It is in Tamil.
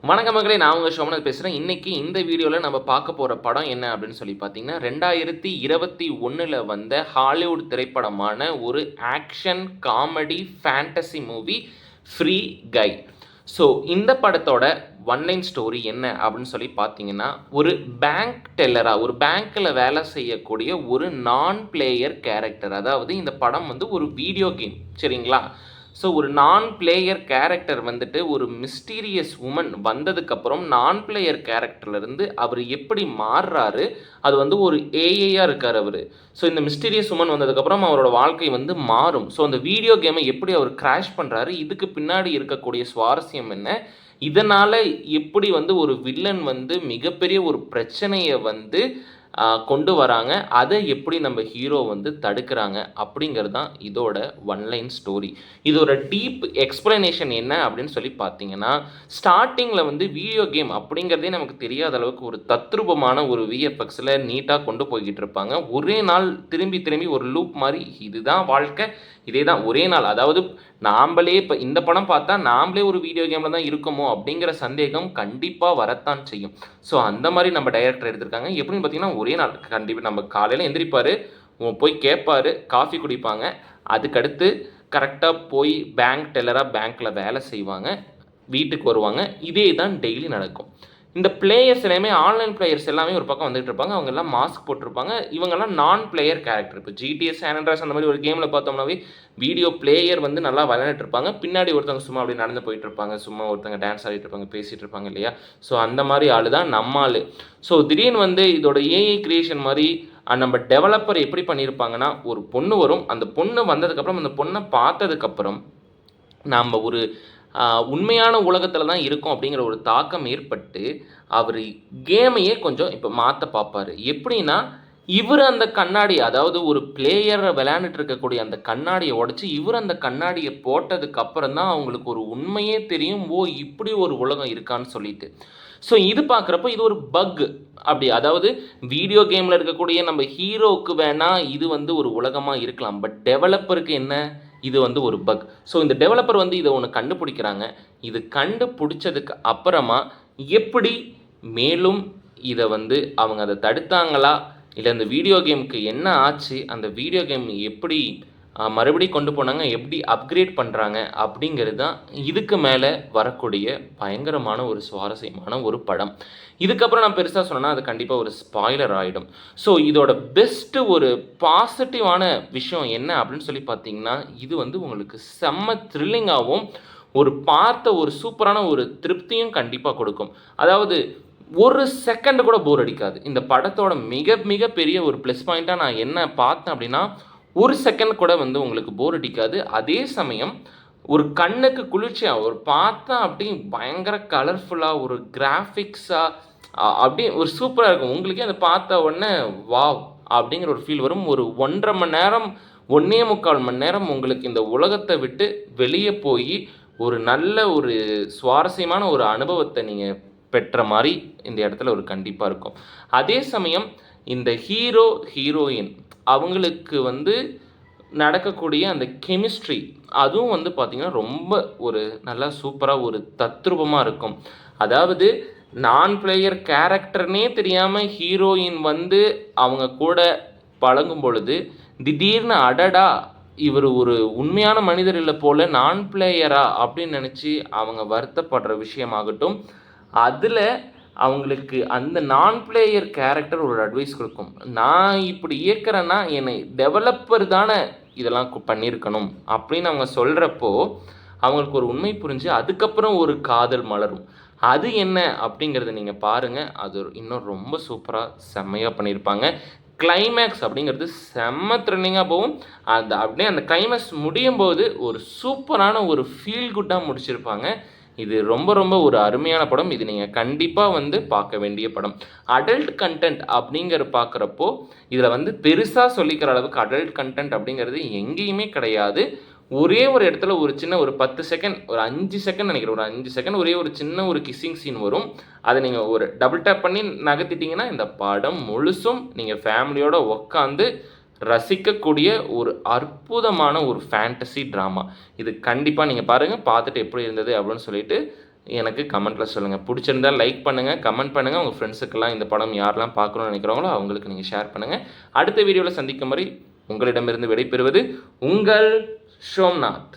வணக்கம் மகளே, நான் உங்கள் சோமநாத் பேசுகிறேன். இன்றைக்கி இந்த வீடியோவில் நம்ம பார்க்க போகிற படம் என்ன அப்படின்னு சொல்லி பார்த்தீங்கன்னா, 2021 வந்த ஹாலிவுட் திரைப்படமான ஒரு action comedy fantasy movie Free Guy. So இந்த படத்தோட ஒன்லைன் ஸ்டோரி என்ன அப்படின்னு சொல்லி பார்த்தீங்கன்னா, ஒரு பேங்க் டெல்லராக, ஒரு பேங்க்கில் வேலை செய்யக்கூடிய ஒரு நான் பிளேயர் கேரக்டர். அதாவது இந்த படம் வந்து ஒரு வீடியோ கேம், சரிங்களா? ஸோ ஒரு நான் பிளேயர் கேரக்டர் வந்துட்டு ஒரு மிஸ்டீரியஸ் உமன் வந்ததுக்கப்புறம் நான் பிளேயர் கேரக்டர்லேருந்து அவர் எப்படி மாறுறாரு, அது வந்து ஒரு ஏஐயாக இருக்கார் அவர். ஸோ இந்த மிஸ்டீரியஸ் உமன் வந்ததுக்கப்புறம் அவரோட வாழ்க்கை வந்து மாறும். ஸோ அந்த வீடியோ கேமை எப்படி அவர் கிராஷ் பண்ணுறாரு, இதுக்கு பின்னாடி இருக்கக்கூடிய சுவாரஸ்யம் என்ன, இதனால் எப்படி வந்து ஒரு வில்லன் வந்து மிகப்பெரிய ஒரு பிரச்சனையை வந்து கொண்டு வராங்க, அதை எப்படி நம்ம ஹீரோ வந்து தடுக்கிறாங்க அப்படிங்கிறது தான் இதோட ஒன்லைன் ஸ்டோரி. இதோட டீப் எக்ஸ்பிளனேஷன் என்ன அப்படின்னு சொல்லி பார்த்தீங்கன்னா, ஸ்டார்டிங்கில் வந்து வீடியோ கேம் அப்படிங்கிறதே நமக்கு தெரியாத அளவுக்கு ஒரு தத்ரூபமான ஒரு விஎஃப்எக்ஸில் நீட்டாக கொண்டு போய்கிட்டு இருப்பாங்க. ஒரே நாள் திரும்பி திரும்பி ஒரு லூப் மாதிரி, இதுதான் வாழ்க்கை, இதே தான் ஒரே நாள். அதாவது நாம்ளே இப்போ இந்த படம் பார்த்தா நாம்ளே ஒரு வீடியோ கேமில் தான் இருக்கோமோ அப்படிங்கிற சந்தேகம் கண்டிப்பாக வரத்தான் செய்யும். ஸோ அந்த மாதிரி நம்ம டைரக்டர் எடுத்திருக்காங்க. எப்படின்னு பார்த்தீங்கன்னா, ஒரே நாள் கண்டிப்பாக நம்ம காலையில் எந்திரிப்பார், போய் கேட்பார், காஃபி குடிப்பாங்க, அதுக்கடுத்து கரெக்டாக போய் பேங்க் டெல்லராக பேங்க்கில் வேலை செய்வாங்க, வீட்டுக்கு வருவாங்க. இதே தான் டெய்லி நடக்கும். இந்த பிளேயர்ஸ் எல்லாமே ஆன்லைன் பிளேயர்ஸ் எல்லாமே ஒரு பக்கம் வந்துட்டு இருப்பாங்க. அவங்க எல்லாம் மாஸ்க் போட்டிருப்பாங்க. இவங்கெல்லாம் நான் பிளேயர் கேரக்டர். இப்போ ஜிடிஎஸ் சான் ஆண்ட்ரியாஸ் அந்த மாதிரி ஒரு கேமில் பார்த்தோம்னாவே வீடியோ பிளேயர் வந்து நல்லா விளையாண்டுட்டு இருப்பாங்க, பின்னாடி ஒருத்தவங்க சும்மா அப்படி நடந்து போயிட்டு இருப்பாங்க, சும்மா ஒருத்தவங்க டான்ஸ் ஆடிட்டு இருப்பாங்க, பேசிகிட்டு இருப்பாங்க இல்லையா? ஸோ அந்த மாதிரி ஆள் தான் நம்ம ஆள். ஸோ திடீர்னு வந்து இதோட ஏஐ கிரியேஷன் மாதிரி நம்ம டெவலப்பர் எப்படி பண்ணியிருப்பாங்கன்னா, ஒரு பொண்ணு வரும், அந்த பொண்ணு வந்ததுக்கப்புறம் அந்த பொண்ணை பார்த்ததுக்கப்புறம் நாம் ஒரு உண்மையான உலகத்தில் தான் இருக்கும் அப்படிங்கிற ஒரு தாக்கம் ஏற்பட்டு அவர் கேமையே கொஞ்சம் இப்போ மாற்ற பார்ப்பார். எப்படின்னா, இவர் அந்த கண்ணாடி, அதாவது ஒரு பிளேயரை விளையாண்டுட்டு இருக்கக்கூடிய அந்த கண்ணாடியை உடச்சி இவர் அந்த கண்ணாடியை போட்டதுக்கு அப்புறம் தான் அவங்களுக்கு ஒரு உண்மையே தெரியும், ஓ இப்படி ஒரு உலகம் இருக்கான்னு சொல்லிட்டு. ஸோ இது பார்க்குறப்போ இது ஒரு பக் அப்படி, அதாவது வீடியோ கேமில் இருக்கக்கூடிய நம்ம ஹீரோவுக்கு வேணால் இது வந்து ஒரு உலகமாக இருக்கலாம், பட் டெவலப்பருக்கு என்ன, இது வந்து ஒரு பக். ஸோ இந்த டெவலப்பர் வந்து இதை ஒன்று கண்டுபிடிக்கிறாங்க. இது கண்டுபிடிச்சதுக்கு அப்புறமா எப்படி மேலும் இதை வந்து அவங்க அதை தடுத்தாங்களா, இல்லை இந்த வீடியோ கேமுக்கு என்ன ஆச்சு, அந்த வீடியோ கேம் எப்படி மறுபடியும் கொண்டு போனாங்க, எப்படி அப்கிரேட் பண்ணுறாங்க அப்படிங்கிறது தான் இதுக்கு மேலே வரக்கூடிய பயங்கரமான ஒரு சுவாரஸ்யமான ஒரு படம். இதுக்கப்புறம் நான் பெருசாக சொன்னேன்னா அது கண்டிப்பாக ஒரு ஸ்பாய்லர் ஆகிடும். ஸோ இதோட பெஸ்ட்டு ஒரு பாசிட்டிவான விஷயம் என்ன அப்படின்னு சொல்லி பார்த்தீங்கன்னா, இது வந்து உங்களுக்கு செம்ம த்ரில்லிங்காகவும் ஒரு பார்த்த ஒரு சூப்பரான ஒரு திருப்தியும் கண்டிப்பாக கொடுக்கும். அதாவது ஒரு செகண்ட் கூட போர் அடிக்காது. இந்த படத்தோட மிக மிக பெரிய ஒரு ப்ளஸ் பாயிண்ட்டாக நான் என்ன பார்த்தேன் அப்படின்னா, ஒரு செகண்ட் கூட வந்து உங்களுக்கு போர் அடிக்காது. அதே சமயம் ஒரு கண்ணுக்கு குளிர்ச்சியாக ஒரு பார்த்தா அப்படி பயங்கர கலர்ஃபுல்லாக ஒரு கிராஃபிக்ஸாக அப்படியே ஒரு சூப்பராக இருக்கும். உங்களுக்கே அதை பார்த்த உடனே வாவ் அப்படிங்கிற ஒரு ஃபீல் வரும். ஒரு 1.5 மணி நேரம் 1.25 மணி நேரம் உங்களுக்கு இந்த உலகத்தை விட்டு வெளியே போய் ஒரு நல்ல ஒரு சுவாரஸ்யமான ஒரு அனுபவத்தை நீங்கள் பெற்ற மாதிரி இந்த இடத்துல ஒரு கண்டிப்பாக இருக்கும். அதே சமயம் இந்த ஹீரோ ஹீரோயின் அவங்களுக்கு வந்து நடக்கக்கூடிய அந்த கெமிஸ்ட்ரி, அதுவும் வந்து பார்த்திங்கன்னா ரொம்ப ஒரு நல்லா சூப்பராக ஒரு தத்ரூபமாக இருக்கும். அதாவது நான் பிளேயர் கேரக்டர்னே தெரியாமல் ஹீரோயின் வந்து அவங்க கூட பழகும் பொழுது திடீர்னு அடடா இவர் ஒரு உண்மையான மனிதர் இல்லை போல், நான் பிளேயரா அப்படின்னு நினச்சி அவங்க வருத்தப்படுற விஷயமாகட்டும், அதில் அவங்களுக்கு அந்த நான் பிளேயர் கேரக்டர் ஒரு அட்வைஸ் கொடுக்கும். நான் இப்படி இயக்கிறேன்னா என்னை டெவலப்பர் தானே இதெல்லாம் பண்ணியிருக்கணும் அப்படின்னு அவங்க சொல்கிறப்போ அவங்களுக்கு ஒரு உண்மை புரிஞ்சு அதுக்கப்புறம் ஒரு காதல் மலரும். அது என்ன அப்படிங்கிறத நீங்கள் பாருங்கள். அது இன்னும் ரொம்ப சூப்பராக செம்மையாக பண்ணியிருப்பாங்க. கிளைமேக்ஸ் அப்படிங்கிறது செம்ம த்ரில்லிங்காக போகும். அப்படியே அந்த கிளைமேக்ஸ் முடியும் போது ஒரு சூப்பரான ஒரு ஃபீல் குட்டாக முடிச்சிருப்பாங்க. இது ரொம்ப ரொம்ப ஒரு அருமையான படம். இது நீங்கள் கண்டிப்பாக வந்து பார்க்க வேண்டிய படம். அடல்ட் கண்டென்ட் அப்படிங்கிற பார்க்குறப்போ இதில் வந்து பெருசாக சொல்லிக்கிற அளவுக்கு அடல்ட் கண்டென்ட் அப்படிங்கிறது எங்கேயுமே கிடையாது. ஒரே ஒரு இடத்துல ஒரு சின்ன ஒரு 10 செகண்ட், ஒரு 5 செகண்ட் நினைக்கிறேன், ஒரு 5 செகண்ட் ஒரே ஒரு சின்ன ஒரு கிஸ்ஸிங் சீன் வரும். அதை நீங்கள் ஒரு டபுள் டேப் பண்ணி நகர்த்திட்டிங்கன்னா இந்த படம் முழுசும் நீங்கள் ஃபேமிலியோடு உட்காந்து ரசிக்கக்கூடிய ஒரு அற்புதமான ஒரு ஃபேண்டசி ட்ராமா. இது கண்டிப்பாக நீங்கள் பாருங்கள், பார்த்துட்டு எப்படி இருந்தது அப்படின்னு சொல்லிட்டு எனக்கு கமெண்ட்டில் சொல்லுங்கள். பிடிச்சிருந்தால் லைக் பண்ணுங்கள், கமெண்ட் பண்ணுங்கள். உங்கள் ஃப்ரெண்ட்ஸுக்கெல்லாம் இந்த படம் யாரெல்லாம் பார்க்கணும்னு நினைக்கிறாங்களோ அவங்களுக்கு நீங்கள் ஷேர் பண்ணுங்கள். அடுத்த வீடியோவில் சந்திக்கும் வரை உங்களிடமிருந்து விடைபெறுவது உங்கள் சோம்நாத்.